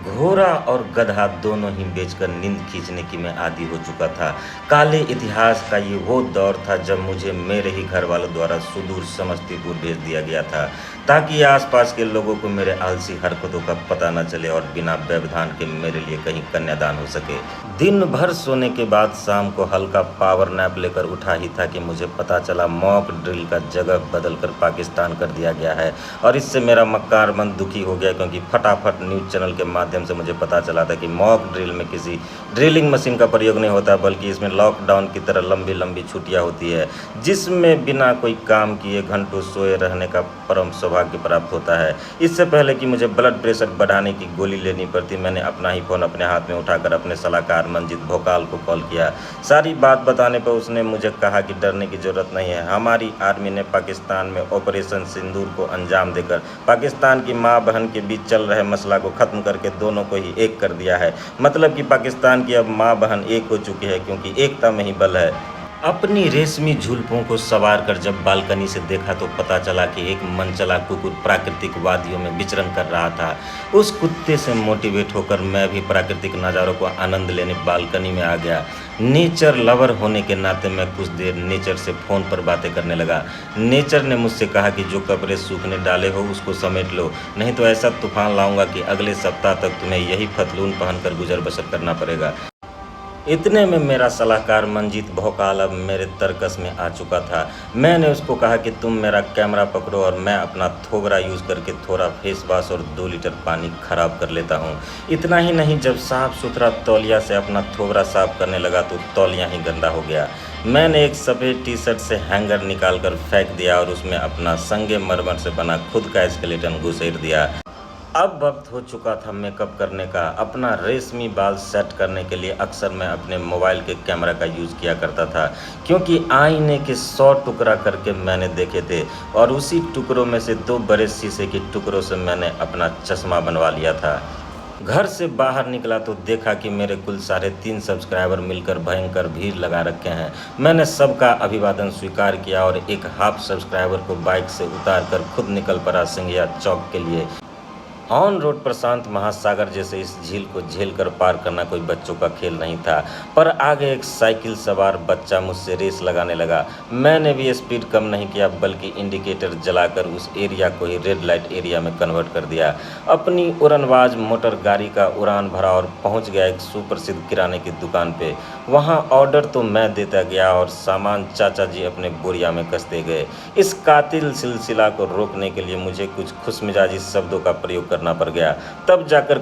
घोड़ा और गधा दोनों ही बेचकर नींद खींचने की मैं आदी हो चुका था। काले इतिहास का ये वो दौर था जब मुझे मेरे ही घर वालों द्वारा सुदूर समस्तीपुर भेज दिया गया था, ताकि आसपास के लोगों को मेरे आलसी हरकतों का पता न चले और बिना व्यवधान के मेरे लिए कहीं कन्यादान हो सके। दिन भर सोने के बाद शाम को हल्का पावर नैप लेकर उठा ही था कि मुझे पता चला मॉक ड्रिल का जगह बदलकर पाकिस्तान कर दिया गया है। और इससे मेरा मक्कार मन दुखी हो गया, क्योंकि फटाफट न्यूज़ चैनल के माध्यम से मुझे पता चला था कि मॉक ड्रिल में किसी ड्रिलिंग मशीन का प्रयोग नहीं होता, बल्कि इसमें लॉकडाउन की तरह लंबी लंबी छुट्टियां होती है, जिसमें बिना कोई काम किए घंटों सोए रहने का परम सौभाग्य प्राप्त होता है। इससे पहले कि मुझे ब्लड प्रेशर बढ़ाने की गोली लेनी पड़ती, मैंने अपना ही फ़ोन अपने हाथ में उठाकर अपने सलाहकार मंजीत भोकाल को कॉल किया। सारी बात बताने पर उसने मुझे कहा कि डरने की ज़रूरत नहीं है। हमारी आर्मी ने पाकिस्तान में ऑपरेशन सिंदूर को अंजाम देकर पाकिस्तान की माँ बहन के बीच चल रहे मसला को ख़त्म करके दोनों को ही एक कर दिया है। मतलब कि पाकिस्तान की अब माँ बहन एक हो चुकी है, क्योंकि एकता में ही बल है। अपनी रेशमी झुलपों को सवार कर जब बालकनी से देखा तो पता चला कि एक मनचला कुकुर प्राकृतिक वादियों में विचरण कर रहा था। उस कुत्ते से मोटिवेट होकर मैं भी प्राकृतिक नज़ारों को आनंद लेने बालकनी में आ गया। नेचर लवर होने के नाते मैं कुछ देर नेचर से फ़ोन पर बातें करने लगा। नेचर ने मुझसे कहा कि जो कपड़े सूखने डाले हो उसको समेट लो, नहीं तो ऐसा तूफान लाऊंगा कि अगले सप्ताह तक तुम्हें यही फतलून पहनकर गुजर बसर करना पड़ेगा। इतने में मेरा सलाहकार मंजीत भोकाल अब मेरे तर्कस में आ चुका था। मैंने उसको कहा कि तुम मेरा कैमरा पकड़ो और मैं अपना थोबरा यूज़ करके थोड़ा फेस वॉश और 2 लीटर पानी खराब कर लेता हूँ। इतना ही नहीं, जब साफ़ सुथरा तौलिया से अपना थोबरा साफ करने लगा तो तौलिया ही गंदा हो गया। मैंने एक सफ़ेद टी शर्ट से हैंगर निकाल कर फेंक दिया और उसमें अपना संगे मरमर से बना खुद का स्केलेटन घुसेड़ दिया। अब वक्त हो चुका था मेकअप करने का। अपना रेशमी बाल सेट करने के लिए अक्सर मैं अपने मोबाइल के कैमरा का यूज़ किया करता था, क्योंकि आईने के 100 टुकड़ा करके मैंने देखे थे और उसी टुकड़ों में से 2 बड़े शीशे के टुकड़ों से मैंने अपना चश्मा बनवा लिया था। घर से बाहर निकला तो देखा कि मेरे कुल 3.5 सब्सक्राइबर मिलकर भयंकर भीड़ लगा रखे हैं। मैंने सबका अभिवादन स्वीकार किया और एक हाफ सब्सक्राइबर को बाइक से उतार कर खुद निकल पड़ा सिंघिया चौक के लिए। ऑन रोड प्रशांत महासागर जैसे इस झील को झेल कर पार करना कोई बच्चों का खेल नहीं था, पर आगे एक साइकिल सवार बच्चा मुझसे रेस लगाने लगा। मैंने भी स्पीड कम नहीं किया, बल्कि इंडिकेटर जलाकर उस एरिया को ही रेड लाइट एरिया में कन्वर्ट कर दिया। अपनी उड़नबाज मोटर गाड़ी का उड़ान भरा और पहुंच गया एक सुप्रसिद्ध किराने की दुकान पे। वहां ऑर्डर तो मैं देता गया और सामान चाचा जी अपने बोरिया में कसते गए। इस कातिल सिलसिला को रोकने के लिए मुझे कुछ खुशमिजाजी शब्दों का प्रयोग करना पड़ गया, तब जाकर